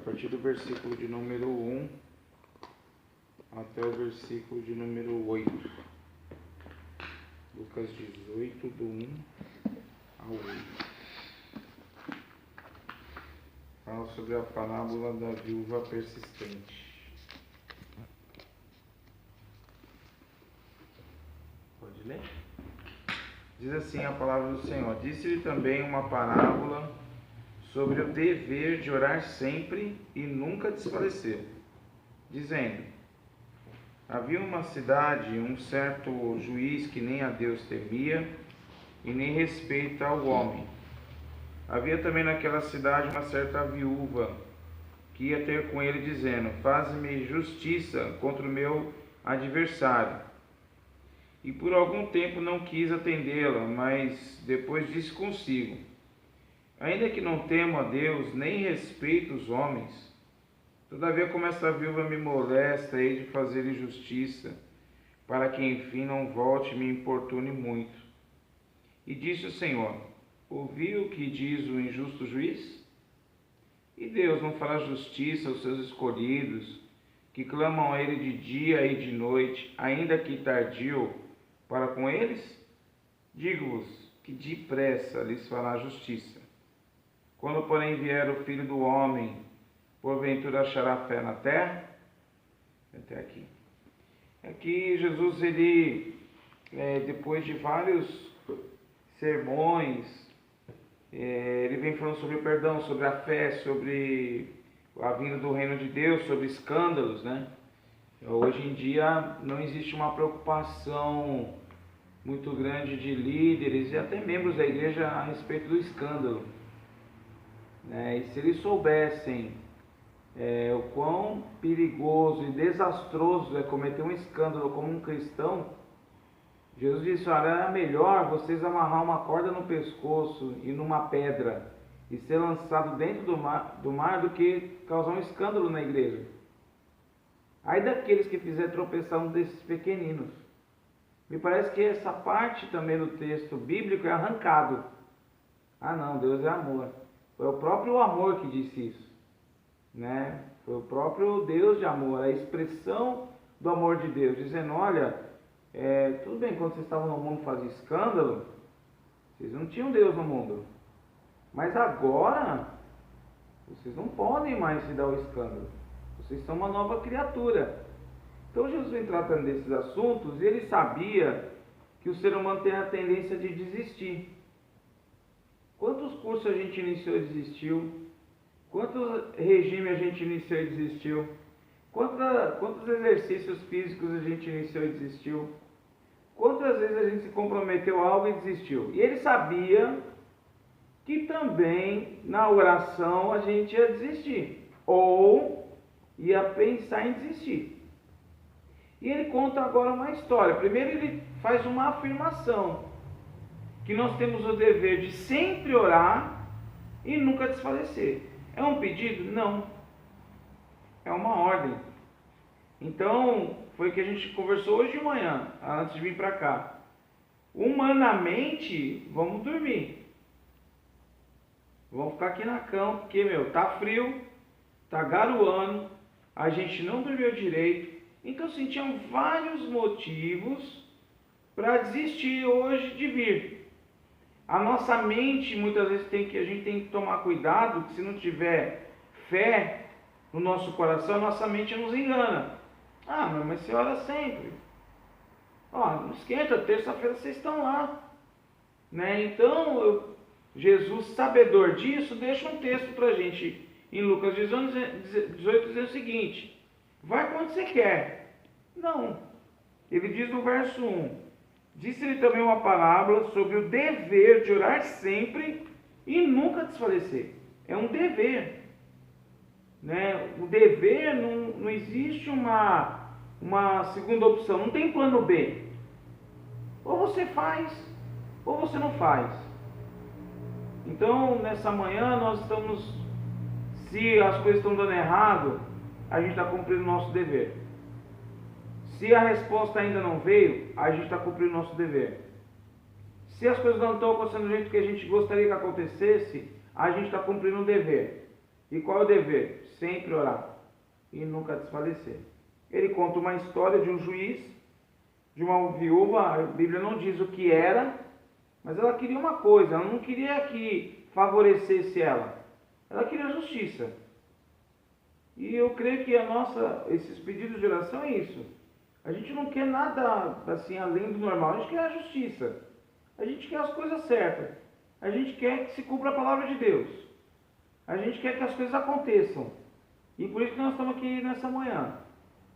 partir do versículo de número 1 até o versículo de número 8. Lucas 18, do 1 ao 8. Fala sobre a parábola da viúva persistente. Pode ler? Diz assim a palavra do Senhor: Disse-lhe também uma parábola sobre o dever de orar sempre e nunca desfalecer, dizendo: havia uma cidade um certo juiz que nem a Deus temia e nem respeita ao homem. Havia também naquela cidade uma certa viúva que ia ter com ele, dizendo: faze-me justiça contra o meu adversário. E por algum tempo não quis atendê-la, mas depois disse consigo: ainda que não temo a Deus, nem respeito os homens, todavia como esta viúva me molesta, hei de fazer-lhe justiça, para que enfim não volte e me importune muito. E disse o Senhor: ouvi o que diz o injusto juiz? E Deus não fará justiça aos seus escolhidos, que clamam a Ele de dia e de noite, ainda que tardio, para com eles? Digo-vos que depressa lhes fará justiça. Quando, porém, vier o Filho do Homem, porventura achará fé na terra? Até aqui. Aqui Jesus, depois de vários sermões, ele vem falando sobre o perdão, sobre a fé, sobre a vinda do reino de Deus, sobre escândalos, né? Hoje em dia não existe uma preocupação muito grande de líderes e até membros da igreja a respeito do escândalo, né? E se eles soubessem o quão perigoso e desastroso é cometer um escândalo como um cristão, Jesus disse: olha, era melhor vocês amarrar uma corda no pescoço e numa pedra e ser lançado dentro do mar do que causar um escândalo na igreja. Aí daqueles que fizer tropeçar um desses pequeninos. Me parece que essa parte também do texto bíblico é arrancado. Ah não, Deus é amor. Foi o próprio amor que disse isso, né? Foi o próprio Deus de amor, a expressão do amor de Deus, dizendo: olha, tudo bem, quando vocês estavam no mundo fazendo escândalo, vocês não tinham Deus no mundo, mas agora vocês não podem mais se dar ao escândalo, vocês são uma nova criatura. Então Jesus vem tratando desses assuntos e ele sabia que o ser humano tem a tendência de desistir. Quantos cursos a gente iniciou e desistiu? Quantos regimes a gente iniciou e desistiu? Quantos exercícios físicos a gente iniciou e desistiu? Quantas vezes a gente se comprometeu a algo e desistiu? E ele sabia que também na oração a gente ia desistir, ou ia pensar em desistir. E ele conta agora uma história. Primeiro ele faz uma afirmação, que nós temos o dever de sempre orar e nunca desfalecer. É um pedido? Não. É uma ordem. Então, foi o que a gente conversou hoje de manhã, antes de vir para cá. Humanamente, vamos dormir. Vamos ficar aqui na cama, porque, tá frio, tá garoando, a gente não dormiu direito. Então, assim, tinham vários motivos para desistir hoje de vir. A nossa mente, muitas vezes, a gente tem que tomar cuidado, que se não tiver fé no nosso coração, a nossa mente nos engana. Ah, mas você ora sempre. Não esquenta, terça-feira vocês estão lá, né? Então, Jesus, sabedor disso, deixa um texto para a gente em Lucas 18, dizendo o seguinte: vai quando você quer. Não. Ele diz no verso 1: disse-lhe também uma parábola sobre o dever de orar sempre e nunca desfalecer. É um dever, né? O dever, não existe uma segunda opção, não tem plano B. Ou você faz, ou você não faz. Então, nessa manhã, se as coisas estão dando errado, a gente está cumprindo o nosso dever. Se a resposta ainda não veio, a gente está cumprindo o nosso dever. Se as coisas não estão acontecendo do jeito que a gente gostaria que acontecesse, a gente está cumprindo o dever. E qual é o dever? Sempre orar e nunca desfalecer. Ele conta uma história de um juiz, de uma viúva. A Bíblia não diz o que era, mas ela queria uma coisa, ela não queria que favorecesse ela, ela queria justiça. E eu creio que esses pedidos de oração é isso. A gente não quer nada assim além do normal, a gente quer a justiça, a gente quer as coisas certas, a gente quer que se cumpra a palavra de Deus, a gente quer que as coisas aconteçam. E por isso que nós estamos aqui nessa manhã.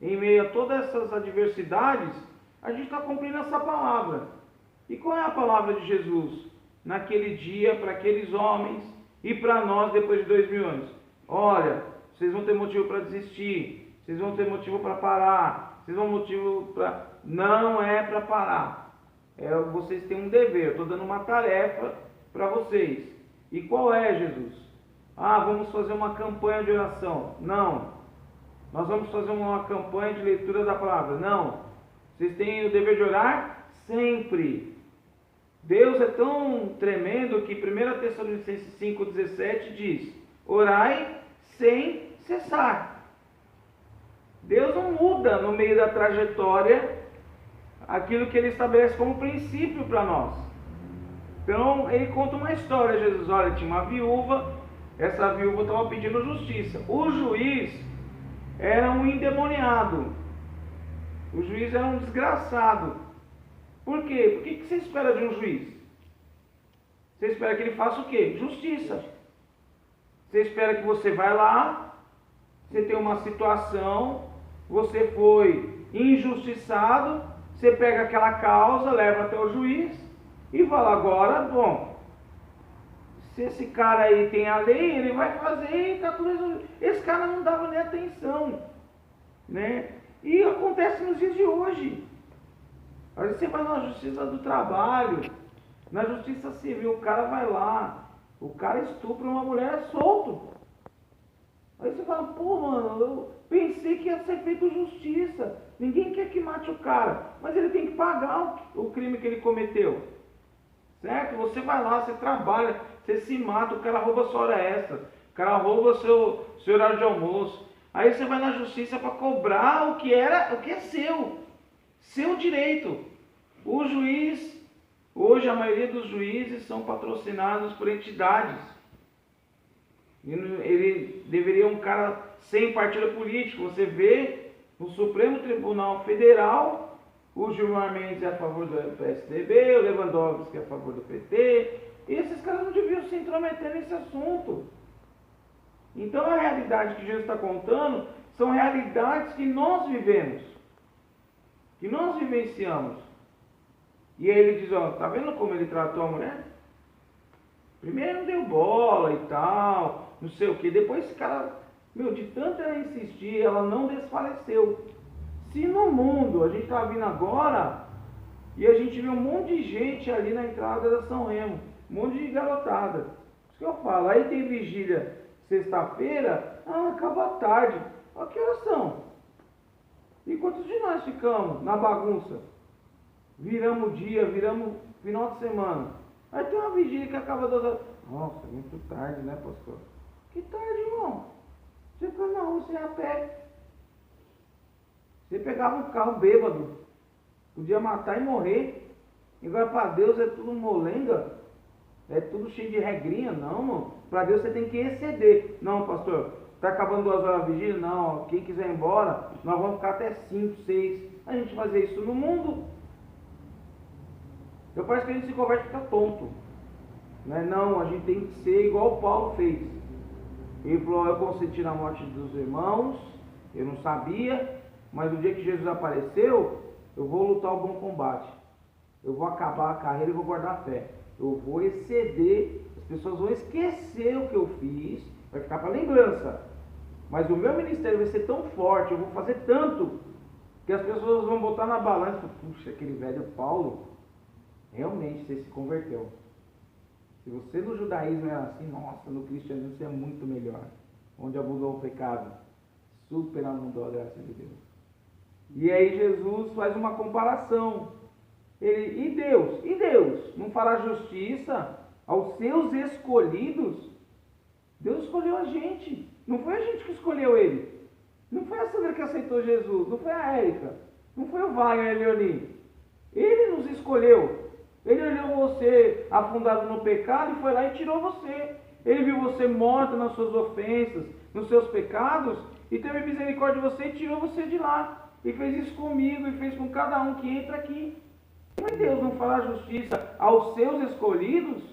Em meio a todas essas adversidades, a gente está cumprindo essa palavra. E qual é a palavra de Jesus naquele dia para aqueles homens e para nós depois de 2000 anos? Olha, vocês vão ter motivo para desistir, vocês vão ter motivo para parar, vocês vão ter motivo para... Não é para parar. Vocês têm um dever, eu estou dando uma tarefa para vocês. E qual é, Jesus? Vamos fazer uma campanha de oração. Não. Nós vamos fazer uma campanha de leitura da palavra. Não. Vocês têm o dever de orar sempre. Deus é tão tremendo que 1 Tessalonicenses 5,17 diz: orai sem cessar. Deus não muda no meio da trajetória aquilo que Ele estabelece como princípio para nós. Então, Ele conta uma história. Jesus, olha, tinha uma viúva, essa viúva estava pedindo justiça. O juiz era um endemoniado. O juiz era um desgraçado. Por quê? Por que você espera de um juiz? Você espera que ele faça o quê? Justiça. Você espera que você vai lá, você tem uma situação, você foi injustiçado, você pega aquela causa, leva até o juiz e fala: agora, bom, se esse cara aí tem a lei, ele vai fazer e está tudo resolvido. Esse cara não dava nem atenção, né? E acontece nos dias de hoje. Às vezes você vai na justiça do trabalho, na justiça civil, o cara vai lá, o cara estupra uma mulher, é solto. Aí você fala: pô, mano, eu pensei que ia ser feito justiça, ninguém quer que mate o cara, mas ele tem que pagar o crime que ele cometeu, certo? Você vai lá, você trabalha, você se mata, o cara rouba sua hora extra, o cara rouba seu horário de almoço, aí você vai na justiça para cobrar o que é seu direito. O juiz, hoje a maioria dos juízes são patrocinados por entidades. Ele deveria um cara sem partido político. Você vê no Supremo Tribunal Federal, o Gilmar Mendes é a favor do PSDB, o Lewandowski é a favor do PT, e esses caras não deviam se intrometer nesse assunto. Então a realidade que Jesus está contando são realidades que nós vivemos, que nós vivenciamos. E aí ele diz: ó, tá vendo como ele tratou a mulher? Primeiro não deu bola e tal, não sei o que. Depois esse cara, de tanto ela insistir, ela não desfaleceu. Se no mundo, a gente está vindo agora, e a gente vê um monte de gente ali na entrada da São Remo, um monte de garotada. Isso que eu falo, aí tem vigília sexta-feira, acaba tarde. Olha que horas são. E quantos de nós ficamos na bagunça? Viramos o dia, viramos final de semana. Aí tem uma vigília que acaba 2 horas. Nossa, muito tarde, né, pastor? Que tarde, irmão? Você foi na rua, você ia a pé. Você pegava um carro bêbado, podia matar e morrer. Agora para Deus é tudo molenga, é tudo cheio de regrinha. Não, mano. Para Deus você tem que exceder. Não, pastor, está acabando 2 horas a vigília? Não, quem quiser ir embora, nós vamos ficar até 5, 6. A gente fazer isso no mundo. Eu parece que a gente se converte e fica tonto. Não, a gente tem que ser igual o Paulo fez. Ele falou: eu consenti na morte dos irmãos, eu não sabia, mas no dia que Jesus apareceu, eu vou lutar o bom combate. Eu vou acabar a carreira e vou guardar a fé. Eu vou exceder, as pessoas vão esquecer o que eu fiz, vai ficar para lembrança. Mas o meu ministério vai ser tão forte, eu vou fazer tanto, que as pessoas vão botar na balança e falar: puxa, aquele velho Paulo, realmente você se converteu. Se você no judaísmo era assim, nossa, no cristianismo você é muito melhor. Onde abundou o pecado, super abundou a graça de Deus. E aí Jesus faz uma comparação. E Deus não fará justiça aos seus escolhidos Deus escolheu a gente. Não foi a gente que escolheu ele. Não foi a Sandra que aceitou Jesus. Não foi a Érica. Não foi o Wagner e a Leoni. Ele nos escolheu. Ele olhou você afundado no pecado e foi lá e tirou você. Ele viu você morto nas suas ofensas, nos seus pecados, e teve misericórdia de você e tirou você de lá. E fez isso comigo e fez com cada um que entra aqui. Não é Deus não falar justiça aos seus escolhidos?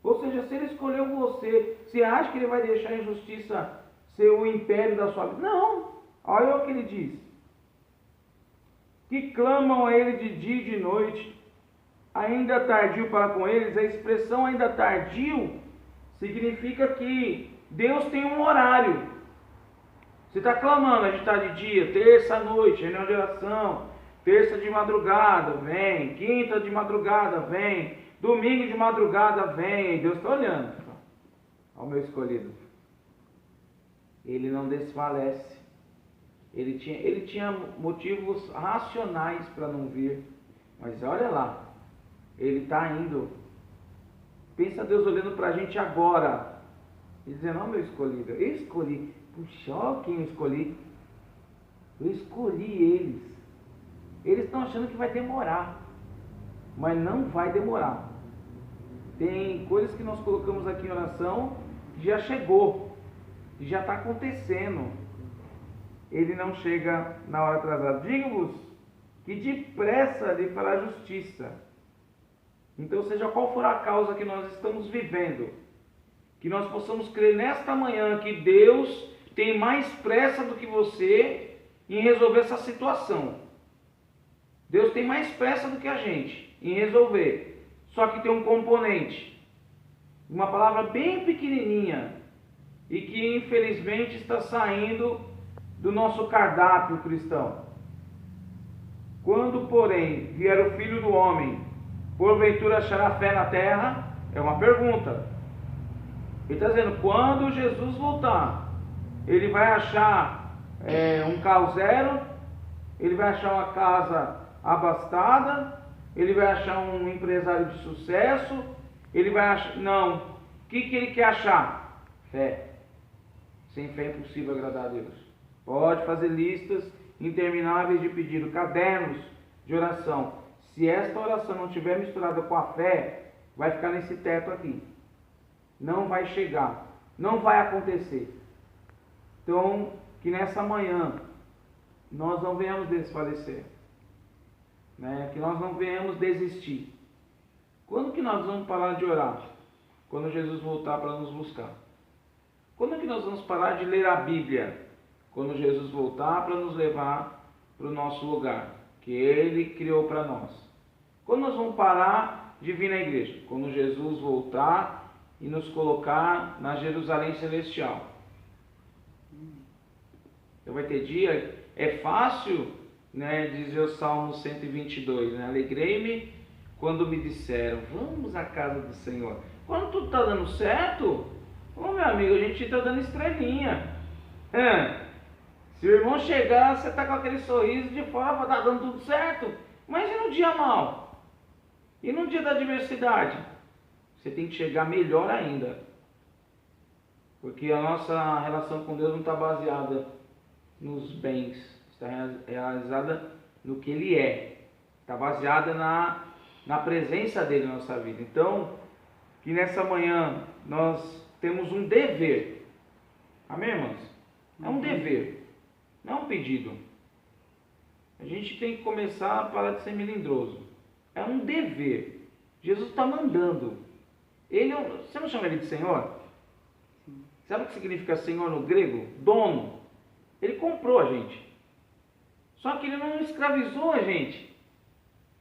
Ou seja, se ele escolheu você, você acha que ele vai deixar a injustiça ser o império da sua vida? Não. Olha o que ele diz. Que clamam a ele de dia e de noite, ainda tardio para com eles. A expressão ainda tardio significa que Deus tem um horário. Você está clamando, a gente está de dia, terça à noite, reunião de oração, terça de madrugada, vem, quinta de madrugada, vem, domingo de madrugada, vem. Deus está olhando. Ao meu escolhido. Ele não desfalece. Ele tinha motivos racionais para não vir. Mas olha lá, ele está indo. Pensa Deus olhando para a gente agora. E dizendo, ó meu escolhido, eu escolhi. Puxa, ó quem eu escolhi. Eu escolhi eles. Eles estão achando que vai demorar. Mas não vai demorar. Tem coisas que nós colocamos aqui em oração que já chegou. Que já está acontecendo. Ele não chega na hora atrasada. Digo-vos que depressa lhe fará justiça. Então, seja qual for a causa que nós estamos vivendo, que nós possamos crer nesta manhã que Deus tem mais pressa do que você em resolver essa situação. Deus tem mais pressa do que a gente em resolver. Só que tem um componente, uma palavra bem pequenininha e que infelizmente está saindo do nosso cardápio cristão. Quando, porém, vier o Filho do Homem, porventura achará fé na terra? É uma pergunta. Ele está dizendo, quando Jesus voltar, ele vai achar um carro zero, ele vai achar uma casa abastada, ele vai achar um empresário de sucesso, ele vai achar... Não. O que ele quer achar? Fé. Sem fé é impossível agradar a Deus. Pode fazer listas intermináveis de pedido, cadernos de oração. Se esta oração não estiver misturada com a fé, vai ficar nesse teto aqui. Não vai chegar. Não vai acontecer. Então, que nessa manhã nós não venhamos desfalecer. Né? Que nós não venhamos desistir. Quando que nós vamos parar de orar? Quando Jesus voltar para nos buscar. Quando que nós vamos parar de ler a Bíblia? Quando Jesus voltar para nos levar para o nosso lugar, que Ele criou para nós. Quando nós vamos parar de vir na igreja? Quando Jesus voltar e nos colocar na Jerusalém Celestial. Então vai ter dia, é fácil, né, dizer o Salmo 122, né? Alegrei-me quando me disseram, vamos à casa do Senhor. Quando tudo está dando certo, ô meu amigo, a gente está dando estrelinha. Se o irmão chegar, você está com aquele sorriso de fora, está dando tudo certo. Mas e no dia mal? E no dia da adversidade? Você tem que chegar melhor ainda. Porque a nossa relação com Deus não está baseada nos bens. Está realizada no que Ele é. Está baseada na presença dEle na nossa vida. Então, que nessa manhã nós temos um dever. Amém, irmãos? É um dever. Não é um pedido. A gente tem que começar a parar de ser melindroso. É um dever. Jesus está mandando. Você não chama Ele de Senhor? Sabe o que significa Senhor no grego? Dono. Ele comprou a gente. Só que Ele não escravizou a gente.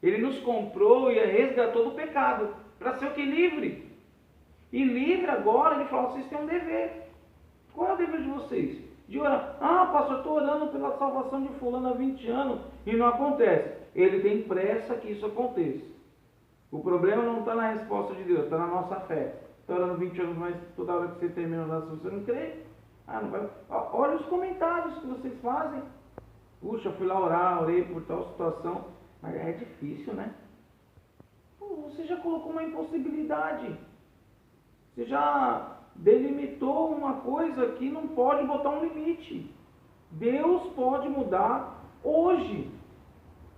Ele nos comprou e resgatou do pecado. Para ser o que? Livre. E livre agora, Ele fala, vocês têm um dever. Qual é o dever de vocês? De orar. Ah, pastor, eu estou orando pela salvação de fulano há 20 anos e não acontece. Ele tem pressa que isso aconteça. O problema não está na resposta de Deus, está na nossa fé. Está orando 20 anos, mas toda hora que você termina a oração, você não crê. Não vai. Olha os comentários que vocês fazem. Puxa, eu fui lá orar, orei por tal situação. Mas é difícil, né? Você já colocou uma impossibilidade. Você já delimitou uma coisa que não pode botar um limite. Deus pode mudar hoje.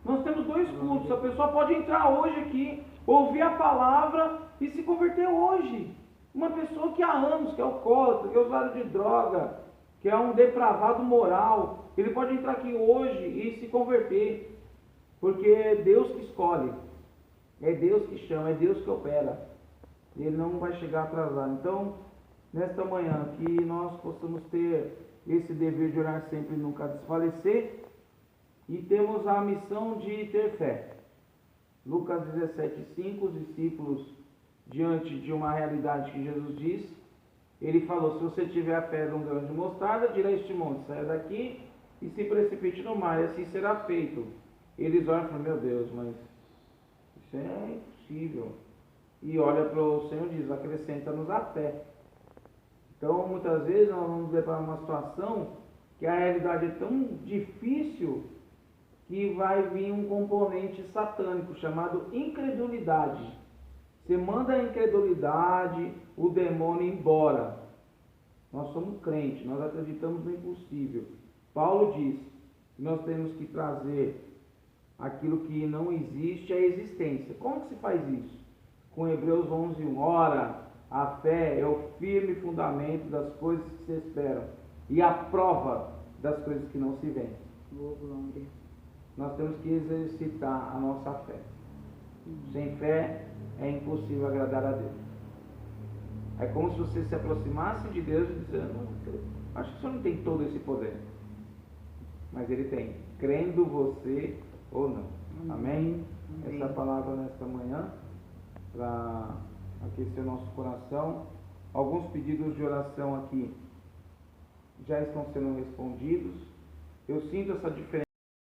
Nós temos 2 cultos, a pessoa pode entrar hoje aqui, ouvir a palavra e se converter hoje. Uma pessoa que há anos, que é alcoólatra, que é usuário de droga, que é um depravado moral, ele pode entrar aqui hoje e se converter, porque é Deus que escolhe, é Deus que chama, é Deus que opera, ele não vai chegar atrasado. Então, nesta manhã, que nós possamos ter esse dever de orar sempre e nunca desfalecer, e temos a missão de ter fé. Lucas 17:5, os discípulos, diante de uma realidade que Jesus disse, ele falou: se você tiver a fé de um grão de mostarda, dirá este monte, saia daqui e se precipite no mar, e assim será feito. Eles olham e falam: meu Deus, mas isso é impossível. E olha para o Senhor e diz: acrescenta-nos a fé. Então, muitas vezes nós vamos levar uma situação que a realidade é tão difícil que vai vir um componente satânico chamado incredulidade. Você manda a incredulidade, o demônio embora. Nós somos crentes, nós acreditamos no impossível. Paulo diz que nós temos que trazer aquilo que não existe à existência. Como que se faz isso? Com Hebreus 11:1. Ora, a fé é o firme fundamento das coisas que se esperam e a prova das coisas que não se veem. Nós temos que exercitar a nossa fé. Sem fé é impossível agradar a Deus. É como se você se aproximasse de Deus e dizendo: acho que o Senhor não tem todo esse poder. Mas Ele tem, crendo você ou não. Amém? Essa palavra nesta manhã, para aquecer o nosso coração. Alguns pedidos de oração aqui já estão sendo respondidos. Eu sinto essa diferença.